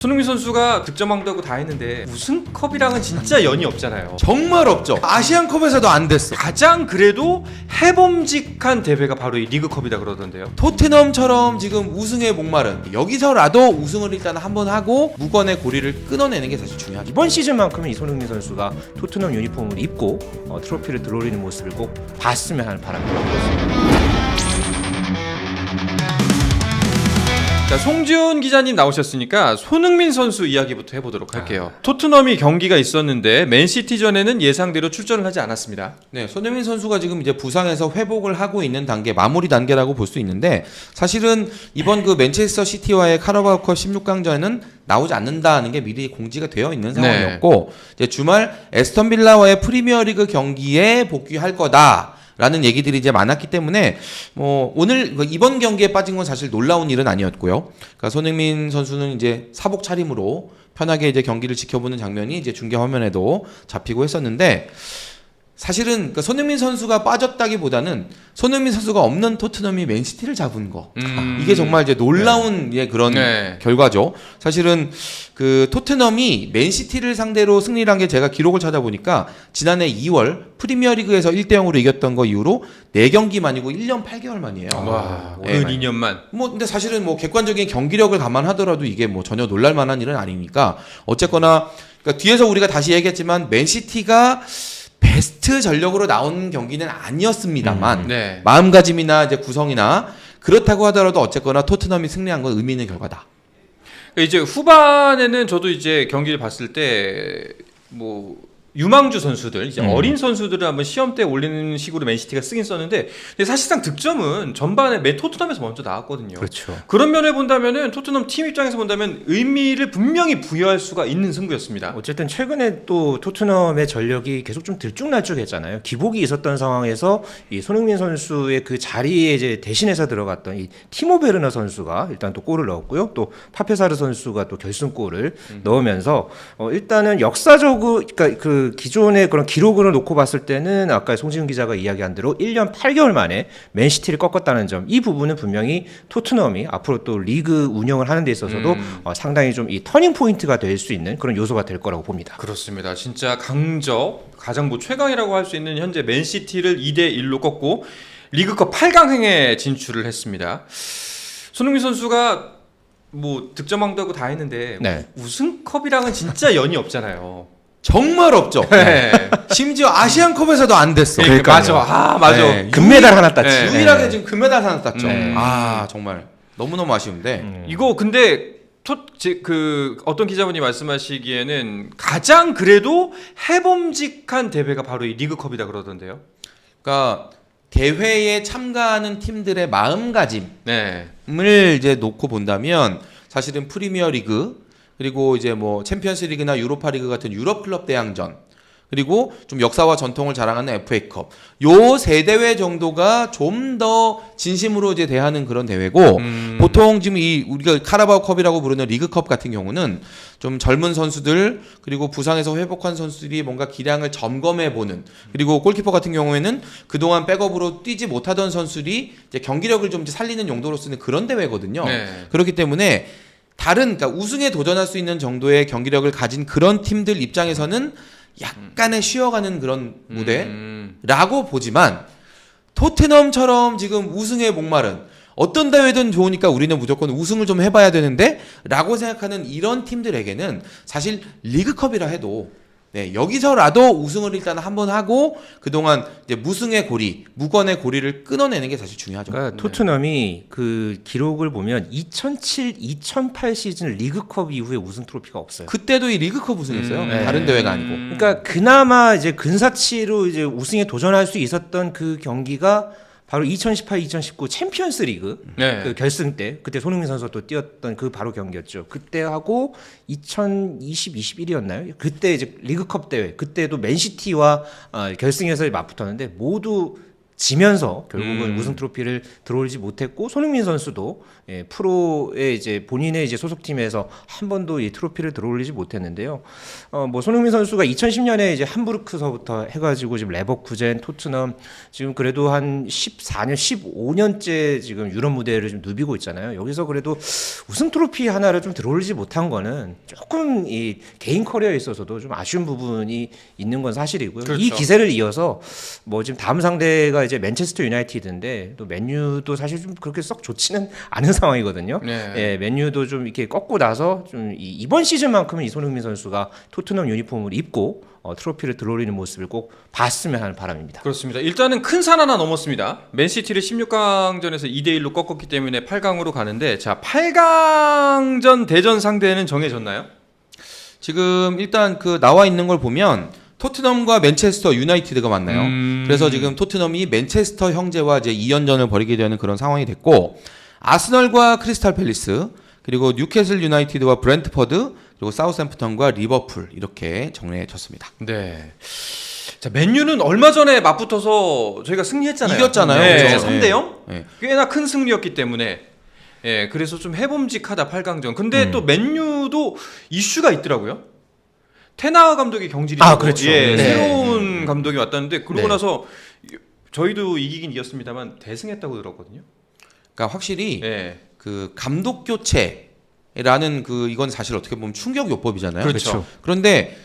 손흥민 선수가 득점왕도 다 했는데 우승컵이랑은 진짜 연이 없잖아요. 정말 없죠. 아시안컵에서도 안 됐어. 가장 그래도 해봄직한 대회가 바로 이 리그컵이다 그러던데요. 토트넘처럼 지금 우승에 목마른, 여기서라도 우승을 일단 한번 하고 무건의 고리를 끊어내는 게 사실 중요하죠. 이번 시즌만큼은 이 손흥민 선수가 토트넘 유니폼을 입고 트로피를 들어올리는 모습을 꼭 봤으면 하는 바람이 들었습니다. 자, 송지훈 기자님 나오셨으니까 손흥민 선수 이야기부터 해보도록 할게요. 토트넘이 경기가 있었는데 맨시티전에는 예상대로 출전을 하지 않았습니다. 네, 손흥민 선수가 지금 이제 부상에서 회복을 하고 있는 단계, 마무리 단계라고 볼 수 있는데, 사실은 이번 그 맨체스터 시티와의 카라바오컵 16강전에는 나오지 않는다는 게 미리 공지가 되어 있는 상황이었고, 이제 주말 에스턴 빌라와의 프리미어리그 경기에 복귀할 거다. 라는 얘기들이 이제 많았기 때문에 오늘 이번 경기에 빠진 건 사실 놀라운 일은 아니었고요. 그러니까 손흥민 선수는 이제 사복 차림으로 편하게 이제 경기를 지켜보는 장면이 이제 중계 화면에도 잡히고 했었는데, 사실은 그러니까 손흥민 선수가 빠졌다기보다는 손흥민 선수가 없는 토트넘이 맨시티를 잡은 거, 이게 정말 이제 놀라운 그런 결과죠. 사실은 그 토트넘이 맨시티를 상대로 승리를 한 게 제가 기록을 찾아보니까 지난해 2월 프리미어리그에서 1대0으로 이겼던 거 이후로 4경기만이고 1년 8개월 만이에요. 와, 네, 2년만. 근데 사실은 객관적인 경기력을 감안하더라도 이게 전혀 놀랄 만한 일은 아니니까, 어쨌거나 그러니까 뒤에서 우리가 다시 얘기했지만 맨시티가 베스트 전력으로 나온 경기는 아니었습니다만 마음가짐이나 이제 구성이나 그렇다고 하더라도 어쨌거나 토트넘이 승리한 건 의미 있는 결과다. 이제 후반에는 저도 이제 경기를 봤을 때 유망주 선수들, 이제 어린 선수들을 한번 시험대에 올리는 식으로 맨시티가 쓰긴 썼는데, 근데 사실상 득점은 전반에 토트넘에서 먼저 나왔거든요. 그렇죠. 그런 면을 본다면은 토트넘 팀 입장에서 본다면 의미를 분명히 부여할 수가 있는 승부였습니다. 어쨌든 최근에 또 토트넘의 전력이 계속 좀 들쭉날쭉했잖아요. 기복이 있었던 상황에서 이 손흥민 선수의 그 자리에 이제 대신해서 들어갔던 이 티모 베르너 선수가 일단 또 골을 넣었고요. 또 파페사르 선수가 또 결승골을 넣으면서 일단은 역사적으로, 그러니까 그 기존의 그런 기록으로 놓고 봤을 때는 아까 송지훈 기자가 이야기한 대로 1년 8개월 만에 맨시티를 꺾었다는 점, 이 부분은 분명히 토트넘이 앞으로 또 리그 운영을 하는 데 있어서도 상당히 좀 이 터닝 포인트가 될 수 있는 그런 요소가 될 거라고 봅니다. 그렇습니다. 진짜 강적, 가장 최강이라고 할 수 있는 현재 맨시티를 2대1로 꺾고 리그컵 8강행에 진출을 했습니다. 손흥민 선수가 득점왕도 하고 다 했는데 우승컵이랑은 진짜 연이 없잖아요. 정말 없죠. 심지어 아시안컵에서도 안 됐어. 맞아. 네, 금메달 하나 땄지. 유일하게 지금 금메달 하나 땄죠. 정말 너무너무 아쉬운데. 이거 근데 어떤 기자분이 말씀하시기에는 가장 그래도 해봄직한 대회가 바로 이 리그컵이다 그러던데요. 그러니까 대회에 참가하는 팀들의 마음가짐을 이제 놓고 본다면, 사실은 프리미어리그, 그리고 이제 챔피언스리그나 유로파리그 같은 유럽 클럽 대항전, 그리고 좀 역사와 전통을 자랑하는 FA컵, 요 세 대회 정도가 좀 더 진심으로 이제 대하는 그런 대회고, 보통 지금 우리가 카라바오컵이라고 부르는 리그컵 같은 경우는 좀 젊은 선수들, 그리고 부상에서 회복한 선수들이 뭔가 기량을 점검해 보는, 그리고 골키퍼 같은 경우에는 그동안 백업으로 뛰지 못하던 선수들이 이제 경기력을 좀 살리는 용도로 쓰는 그런 대회거든요. 그렇기 때문에 그러니까 우승에 도전할 수 있는 정도의 경기력을 가진 그런 팀들 입장에서는 약간의 쉬어가는 그런 무대라고 보지만, 토트넘처럼 지금 우승에 목마른, 어떤 대회든 좋으니까 우리는 무조건 우승을 좀 해봐야 되는데 라고 생각하는 이런 팀들에게는 사실 리그컵이라 해도 여기서라도 우승을 일단 한번 하고 그동안 이제 무승의 고리, 무건의 고리를 끊어내는 게 사실 중요하죠. 그러니까 토트넘이 그 기록을 보면 2007-2008 시즌 리그컵 이후에 우승 트로피가 없어요. 그때도 이 리그컵 우승했어요. 다른 대회가 아니고. 그러니까 그나마 이제 근사치로 이제 우승에 도전할 수 있었던 그 경기가 바로 2018-2019 챔피언스 리그 그 결승 때, 그때 손흥민 선수가 또 뛰었던 그 바로 경기였죠. 그때 하고 2020-21이었나요? 그때 이제 리그컵 대회, 그때도 맨시티와 결승에서 맞붙었는데 모두 지면서 결국은 음. 우승 트로피를 들어올지 못했고 손흥민 선수도 프로의 이제 본인의 이제 소속팀에서 한 번도 이 트로피를 들어올리지 못했는데요. 뭐 손흥민 선수가 2010년에 이제 함부르크서부터 해가지고 지금 레버쿠젠, 토트넘 지금 그래도 한 14년, 15년째 지금 유럽 무대를 좀 누비고 있잖아요. 여기서 그래도 우승 트로피 하나를 좀 들어올리지 못한 거는 조금 이 개인 커리어에 있어서도 좀 아쉬운 부분이 있는 건 사실이고요. 그렇죠. 이 기세를 이어서 뭐 지금 다음 상대가 이제 맨체스터 유나이티드인데 또 맨유도 사실 좀 그렇게 썩 좋지는 않은 상황이거든요. 네. 예, 맨유도 좀 이렇게 꺾고 나서 좀 이번 시즌만큼은 이 손흥민 선수가 토트넘 유니폼을 입고 트로피를 들어올리는 모습을 꼭 봤으면 하는 바람입니다. 그렇습니다. 일단은 큰 산 하나 넘었습니다. 맨시티를 16강전에서 2대1로 꺾었기 때문에 8강으로 가는데 자 8강전 대전 상대는 정해졌나요? 지금 일단 그 나와 있는 걸 보면 토트넘과 맨체스터 유나이티드가 만나요. 그래서 지금 토트넘이 맨체스터 형제와 이제 2연전을 벌이게 되는 그런 상황이 됐고 아스널과 크리스탈 팰리스 그리고 뉴캐슬 유나이티드와 브렌트퍼드 그리고 사우샘프턴과 리버풀 이렇게 정리해졌습니다. 네. 자 맨유는 얼마 전에 맞붙어서 저희가 승리했잖아요. 이겼잖아요. 네, 그렇죠. 3대0. 네. 꽤나 큰 승리였기 때문에 그래서 좀 해봄직하다 8강전. 근데 또 맨유도 이슈가 있더라고요. 테나 감독이 경질이 되고, 그렇죠. 네. 네. 새로운 감독이 왔다는데 그러고 네. 나서 저희도 이기긴 이겼습니다만 대승했다고 들었거든요. 그러니까 확실히 네. 그 감독 교체라는 그 이건 사실 어떻게 보면 충격 요법이잖아요. 그렇죠. 그런데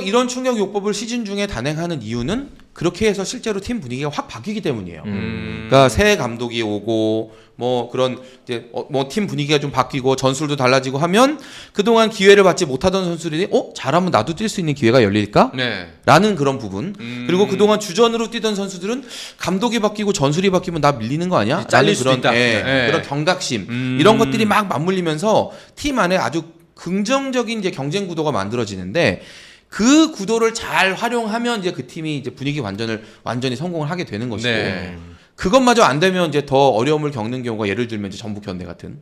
이런 충격 요법을 시즌 중에 단행하는 이유는 그렇게 해서 실제로 팀 분위기가 확 바뀌기 때문이에요. 그러니까 새 감독이 오고 뭐 그런 이제 뭐 팀 분위기가 좀 바뀌고 전술도 달라지고 하면 그동안 기회를 받지 못하던 선수들이 잘하면 나도 뛸 수 있는 기회가 열릴까? 네. 라는 그런 부분. 그리고 그동안 주전으로 뛰던 선수들은 감독이 바뀌고 전술이 바뀌면 나 밀리는 거 아니야? 잘릴 라는 수도 그런 있다. 네. 그런 경각심 이런 것들이 막 맞물리면서 팀 안에 아주 긍정적인 이제 경쟁 구도가 만들어지는데 그 구도를 잘 활용하면 이제 그 팀이 이제 분위기 완전히 성공을 하게 되는 것이고 네. 그것마저 안 되면 이제 더 어려움을 겪는 경우가 예를 들면 이제 전북 현대 같은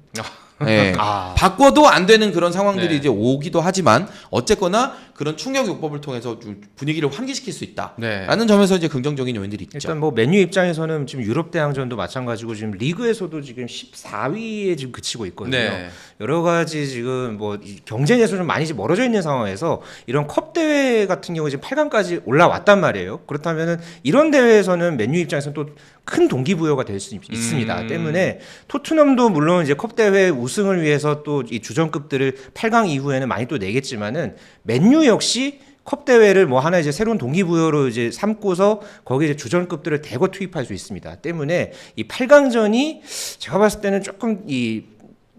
네. 바꿔도 안 되는 그런 상황들이 네. 이제 오기도 하지만 어쨌거나 그런 충격 요법을 통해서 좀 분위기를 환기시킬 수 있다라는 네. 점에서 이제 긍정적인 요인들이 있죠. 일단 뭐 맨유 입장에서는 지금 유럽 대항전도 마찬가지고 지금 리그에서도 지금 14위에 지금 그치고 있거든요. 네. 여러 가지 지금 뭐 경쟁에서 좀 많이 멀어져 있는 상황에서 이런 컵 대회 같은 경우 지금 8강까지 올라왔단 말이에요. 그렇다면은 이런 대회에서는 맨유 입장에서는 또 큰 동기부여가 될 수 있습니다. 때문에 토트넘도 물론 이제 컵 대회 우승을 위해서 또 이 주전급들을 8강 이후에는 많이 또 내겠지만은 맨유 역시 컵 대회를 뭐 하나 이제 새로운 동기부여로 이제 삼고서 거기에 이제 주전급들을 대거 투입할 수 있습니다. 때문에 이 8강전이 제가 봤을 때는 조금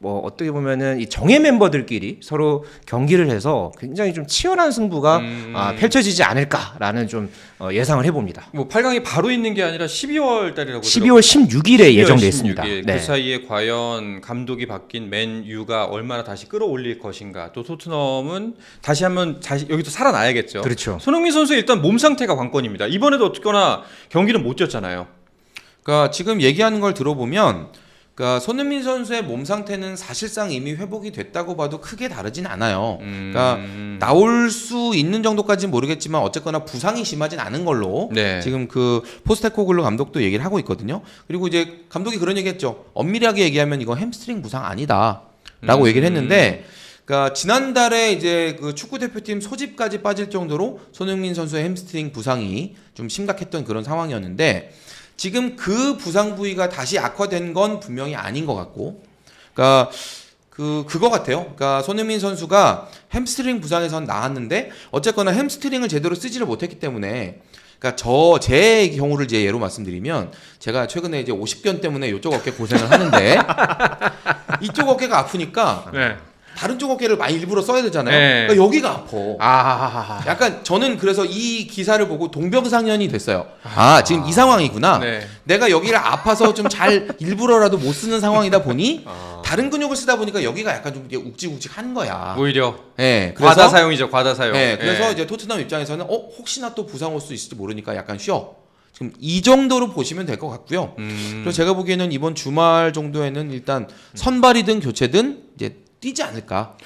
뭐 어떻게 보면은 이 정예 멤버들끼리 서로 경기를 해서 굉장히 좀 치열한 승부가 펼쳐지지 않을까라는 좀 예상을 해봅니다. 뭐 8강이 바로 있는 게 아니라 12월 달이라고 12월 16일에 예정돼 있습니다. 16일. 네. 그 사이에 과연 감독이 바뀐 맨유가 얼마나 다시 끌어올릴 것인가. 또 토트넘은 다시 한번 여기서 살아나야겠죠. 그렇죠. 손흥민 선수의 일단 몸 상태가 관건입니다. 이번에도 어쨌거나 경기는 못 뛰었잖아요. 그러니까 지금 얘기하는 걸 들어보면 그러니까 손흥민 선수의 몸 상태는 사실상 이미 회복이 됐다고 봐도 크게 다르진 않아요. 그러니까 나올 수 있는 정도까지는 모르겠지만 어쨌거나 부상이 심하진 않은 걸로 네. 지금 그 포스테코글루 감독도 얘기를 하고 있거든요. 그리고 이제 감독이 그런 얘기했죠. 엄밀하게 얘기하면 이건 햄스트링 부상 아니다라고 얘기를 했는데. 그러니까 지난달에 이제 그 축구 대표팀 소집까지 빠질 정도로 손흥민 선수의 햄스트링 부상이 좀 심각했던 그런 상황이었는데 지금 그 부상 부위가 다시 악화된 건 분명히 아닌 것 같고, 그러니까 그거 같아요. 그러니까 손흥민 선수가 햄스트링 부상에선 나왔는데 어쨌거나 햄스트링을 제대로 쓰지를 못했기 때문에, 그러니까 제 경우를 이제 예로 말씀드리면 제가 최근에 이제 50견 때문에 이쪽 어깨 고생을 하는데 이쪽 어깨가 아프니까. 네. 다른 쪽 어깨를 많이 일부러 써야 되잖아요. 네. 그러니까 여기가 아파. 약간 저는 그래서 이 기사를 보고 동병상련이 됐어요. 지금 이 상황이구나. 네. 내가 여기를 아파서 좀 잘 일부러라도 못 쓰는 상황이다 보니 다른 근육을 쓰다 보니까 여기가 약간 좀 욱직욱직한 거야. 오히려 네, 과다 사용이죠. 과다 사용. 네, 그래서 네. 이제 토트넘 입장에서는 혹시나 또 부상 올 수 있을지 모르니까 약간 쉬어. 지금 이 정도로 보시면 될 것 같고요. 그래서 제가 보기에는 이번 주말 정도에는 일단 선발이든 교체든 이제 뛰지 않을까.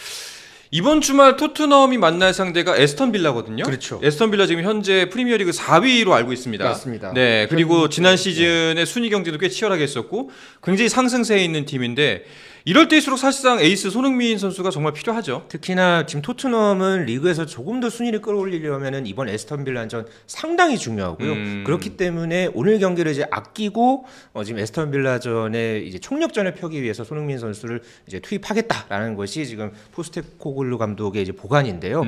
이번 주말 토트넘이 만날 상대가 에스턴 빌라거든요. 그렇죠. 에스턴 빌라 지금 현재 프리미어리그 4위로 알고 있습니다. 맞습니다. 네, 그리고 지난 시즌에 순위 경쟁도 꽤 치열하게 했었고 굉장히 상승세에 있는 팀인데 이럴 때일수록 사실상 에이스 손흥민 선수가 정말 필요하죠. 특히나 지금 토트넘은 리그에서 조금 더 순위를 끌어올리려면은 이번 에스턴 빌라전 상당히 중요하고요. 그렇기 때문에 오늘 경기를 이제 아끼고 지금 에스턴 빌라전에 이제 총력전을 펴기 위해서 손흥민 선수를 이제 투입하겠다라는 것이 지금 포스테코글루 감독의 이제 보관인데요.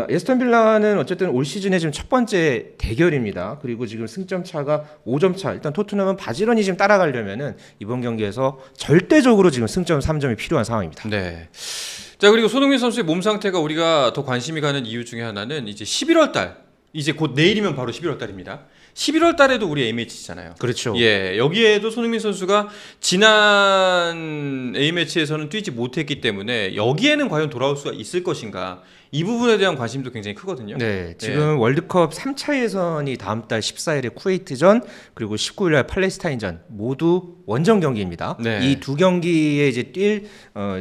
에스턴 빌라는 어쨌든 올 시즌에 지금 첫 번째 대결입니다. 그리고 지금 승점 차가 5점 차. 일단 토트넘은 바지런히 지금 따라가려면은 이번 경기에서 절대적으로 지금 승점 3점이 필요한 상황입니다. 네. 자, 그리고 손흥민 선수의 몸 상태가 우리가 더 관심이 가는 이유 중에 하나는 이제 11월 달, 이제 곧 내일이면 바로 11월 달입니다. 11월 달에도 우리 A매치잖아요. 그렇죠. 예, 여기에도 손흥민 선수가 지난 A매치에서는 뛰지 못했기 때문에 여기에는 과연 돌아올 수가 있을 것인가? 이 부분에 대한 관심도 굉장히 크거든요. 네, 지금 월드컵 3차 예선이 다음 달 14일에 쿠웨이트전 그리고 19일날 팔레스타인전 모두 원정 경기입니다. 네. 이 두 경기에 이제 뛸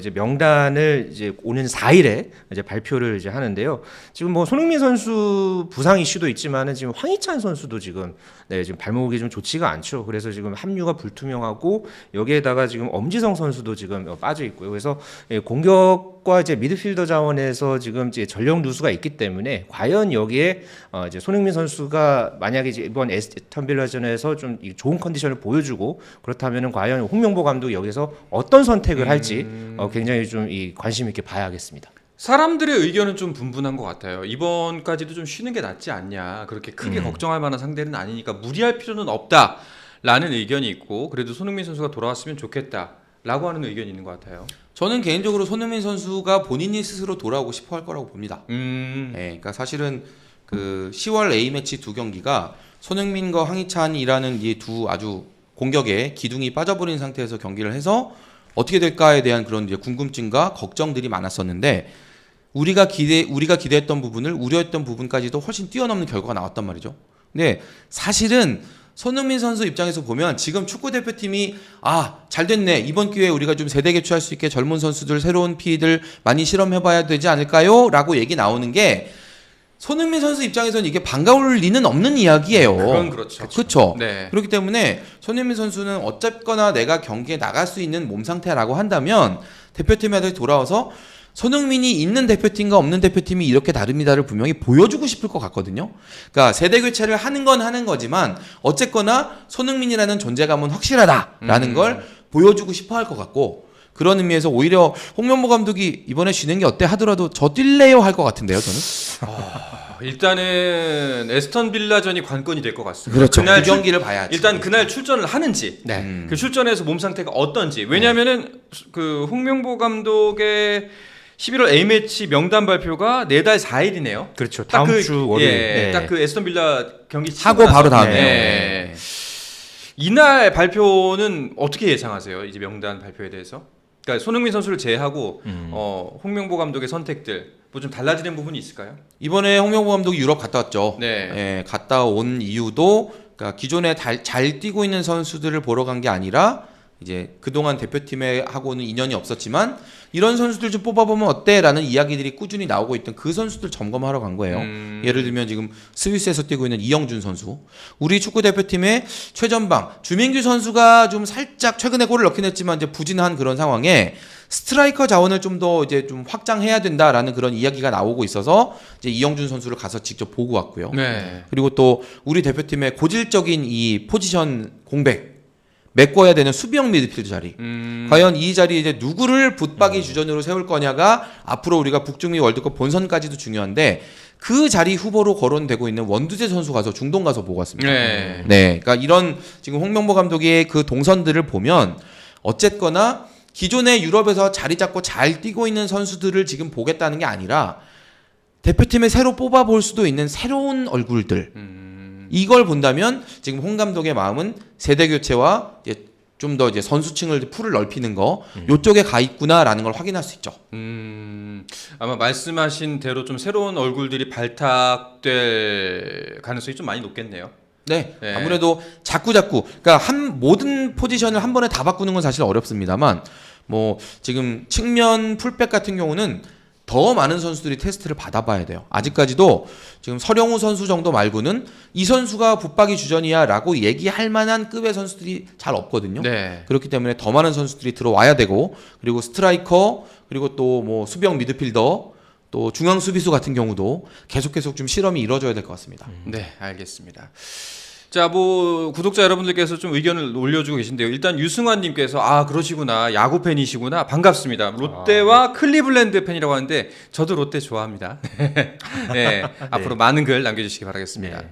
이제 명단을 이제 오는 4일에 이제 발표를 이제 하는데요. 지금 뭐 손흥민 선수 부상 이슈도 있지만은 지금 황희찬 선수도 지금 지금 발목이 좀 좋지가 않죠. 그래서 지금 합류가 불투명하고 여기에다가 지금 엄지성 선수도 지금 빠져 있고요. 그래서 공격과 이제 미드필더 자원에서 지금 이제 전력 누수가 있기 때문에 과연 여기에 이제 손흥민 선수가 만약에 이제 이번 에스턴 빌라전에서 좀 좋은 컨디션을 보여주고 그렇다면은 과연 홍명보 감독이 여기서 어떤 선택을 할지 굉장히 좀 이 관심 있게 봐야겠습니다. 사람들의 의견은 좀 분분한 것 같아요. 이번까지도 좀 쉬는 게 낫지 않냐. 그렇게 크게 걱정할 만한 상대는 아니니까 무리할 필요는 없다라는 의견이 있고 그래도 손흥민 선수가 돌아왔으면 좋겠다라고 하는 의견이 있는 것 같아요. 저는 개인적으로 손흥민 선수가 본인이 스스로 돌아오고 싶어 할 거라고 봅니다. 네, 그러니까 사실은 그 10월 A매치 두 경기가 손흥민과 황희찬이라는 이 두 아주 공격에 기둥이 빠져버린 상태에서 경기를 해서 어떻게 될까에 대한 그런 이제 궁금증과 걱정들이 많았었는데 우리가 기대했던 부분을 우려했던 부분까지도 훨씬 뛰어넘는 결과가 나왔단 말이죠. 근데 사실은 손흥민 선수 입장에서 보면 지금 축구 대표팀이 잘 됐네. 이번 기회에 우리가 좀 세대 교체할 수 있게 젊은 선수들 새로운 피들 많이 실험해봐야 되지 않을까요? 라고 얘기 나오는 게 손흥민 선수 입장에서는 이게 반가울 리는 없는 이야기예요. 그건 그렇죠. 그렇죠. 네. 그렇기 때문에 손흥민 선수는 어쨌거나 내가 경기에 나갈 수 있는 몸 상태라고 한다면 대표팀에 돌아와서 손흥민이 있는 대표팀과 없는 대표팀이 이렇게 다릅니다를 분명히 보여주고 싶을 것 같거든요. 그러니까 세대 교체를 하는 건 하는 거지만 어쨌거나 손흥민이라는 존재감은 확실하다라는 걸 보여주고 싶어 할 것 같고 그런 의미에서 오히려 홍명보 감독이 이번에 쉬는 게 어때 하더라도 저 뛸래요 할 것 같은데요, 저는. 일단은 에스턴 빌라전이 관건이 될 것 같습니다. 그렇죠. 그날 그 경기를 봐야지. 일단 그날 출전을 하는지, 그 출전에서 몸 상태가 어떤지. 왜냐하면은 그 홍명보 감독의 11월 A매치 명단 발표가 내달 4일이네요. 그렇죠. 다음 주 월요일. 딱 그 에스턴 빌라 경기 하고 바로 다음에. 네. 이날 발표는 어떻게 예상하세요? 이제 명단 발표에 대해서? 그러니까 손흥민 선수를 제외하고 홍명보 감독의 선택들 뭐 좀 달라지는 부분이 있을까요? 이번에 홍명보 감독이 유럽 갔다 왔죠. 네. 예, 갔다 온 이유도 그러니까 기존에 잘 뛰고 있는 선수들을 보러 간 게 아니라 이제 그동안 대표팀에 하고는 인연이 없었지만 이런 선수들 좀 뽑아보면 어때라는 이야기들이 꾸준히 나오고 있던 그 선수들 점검하러 간 거예요. 예를 들면 지금 스위스에서 뛰고 있는 이영준 선수, 우리 축구 대표팀의 최전방 주민규 선수가 좀 살짝 최근에 골을 넣긴 했지만 이제 부진한 그런 상황에 스트라이커 자원을 좀 더 이제 좀 확장해야 된다라는 그런 이야기가 나오고 있어서 이제 이영준 선수를 가서 직접 보고 왔고요. 네. 그리고 또 우리 대표팀의 고질적인 이 포지션 공백 메꿔야 되는 수비형 미드필드 자리. 과연 이 자리에 이제 누구를 붙박이 주전으로 세울 거냐가 앞으로 우리가 북중미 월드컵 본선까지도 중요한데 그 자리 후보로 거론되고 있는 원두재 선수 가서 중동 가서 보고 왔습니다. 네. 네. 그러니까 이런 지금 홍명보 감독의 그 동선들을 보면 어쨌거나 기존에 유럽에서 자리 잡고 잘 뛰고 있는 선수들을 지금 보겠다는 게 아니라 대표팀에 새로 뽑아볼 수도 있는 새로운 얼굴들. 이걸 본다면 지금 홍 감독의 마음은 세대 교체와 좀 더 이제 선수층을 풀을 넓히는 거 요쪽에 가 있구나라는 걸 확인할 수 있죠. 아마 말씀하신 대로 좀 새로운 얼굴들이 발탁될 가능성이 좀 많이 높겠네요. 네, 아무래도 자꾸 그러니까 모든 포지션을 한 번에 다 바꾸는 건 사실 어렵습니다만 뭐 지금 측면 풀백 같은 경우는 더 더 많은 선수들이 테스트를 받아봐야 돼요. 아직까지도 지금 서령우 선수 정도 말고는 이 선수가 붙박이 주전이야라고 얘기할 만한 급의 선수들이 잘 없거든요. 네. 그렇기 때문에 더 많은 선수들이 들어와야 되고 그리고 스트라이커 그리고 또 뭐 수비형 미드필더 또 중앙 수비수 같은 경우도 계속 좀 실험이 이루어져야 될 것 같습니다. 네, 알겠습니다. 자, 뭐 구독자 여러분들께서 좀 의견을 올려주고 계신데요. 일단 유승환님께서 아 그러시구나, 야구 팬이시구나, 반갑습니다. 롯데와 클리블랜드 팬이라고 하는데 저도 롯데 좋아합니다. 네, 앞으로 많은 글 남겨주시기 바라겠습니다. 네.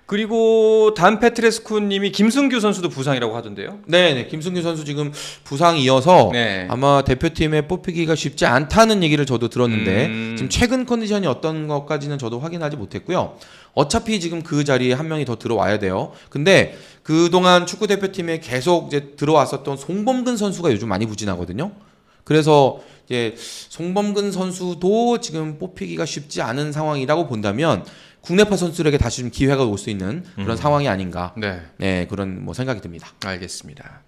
그리고 단페트레스쿠님이 김승규 선수도 부상이라고 하던데요. 네, 김승규 선수 지금 부상이어서 네. 아마 대표팀에 뽑히기가 쉽지 않다는 얘기를 저도 들었는데 지금 최근 컨디션이 어떤 것까지는 저도 확인하지 못했고요. 어차피 지금 그 자리에 한 명이 더 들어와야 돼요. 근데 그동안 축구 대표팀에 계속 이제 들어왔었던 송범근 선수가 요즘 많이 부진하거든요. 그래서 이제 송범근 선수도 지금 뽑히기가 쉽지 않은 상황이라고 본다면 국내파 선수들에게 다시 좀 기회가 올 수 있는 그런 상황이 아닌가. 네. 네, 그런 뭐 생각이 듭니다. 알겠습니다.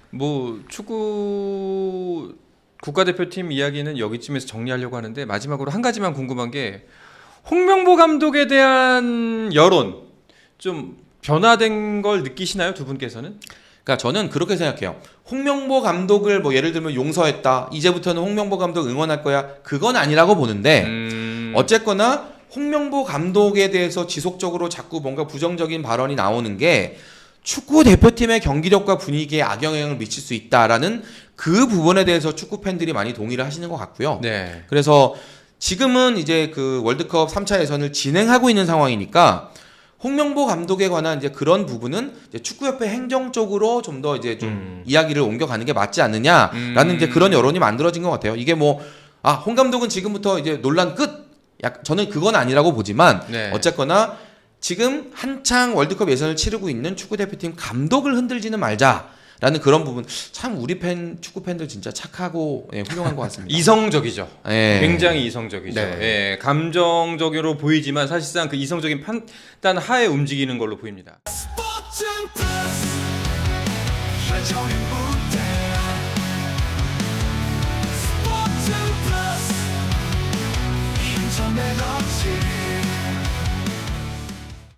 뭐 축구 국가대표팀 이야기는 여기쯤에서 정리하려고 하는데 마지막으로 한 가지만 궁금한 게 홍명보 감독에 대한 여론 좀 변화된 걸 느끼시나요, 두 분께서는? 그러니까 저는 그렇게 생각해요. 홍명보 감독을 뭐 예를 들면 용서했다. 이제부터는 홍명보 감독 응원할 거야. 그건 아니라고 보는데 어쨌거나 홍명보 감독에 대해서 지속적으로 자꾸 뭔가 부정적인 발언이 나오는 게 축구 대표팀의 경기력과 분위기에 악영향을 미칠 수 있다라는 그 부분에 대해서 축구 팬들이 많이 동의를 하시는 것 같고요. 네. 그래서 지금은 이제 그 월드컵 3차 예선을 진행하고 있는 상황이니까 홍명보 감독에 관한 이제 그런 부분은 이제 축구협회 행정 쪽으로 좀 더 이제 좀 이야기를 옮겨가는 게 맞지 않느냐라는 이제 그런 여론이 만들어진 것 같아요. 이게 뭐 홍 감독은 지금부터 이제 논란 끝. 저는 그건 아니라고 보지만 네. 어쨌거나 지금 한창 월드컵 예선을 치르고 있는 축구 대표팀 감독을 흔들지는 말자라는 그런 부분 참 우리 축구 팬들 진짜 착하고 훌륭한 것 같습니다. 이성적이죠. 네. 굉장히 이성적이죠. 네. 예, 감정적으로 보이지만 사실상 그 이성적인 판단 하에 움직이는 걸로 보입니다. 스포츠 플러스 한정의 무대 스포츠 플러스 인터넷 없이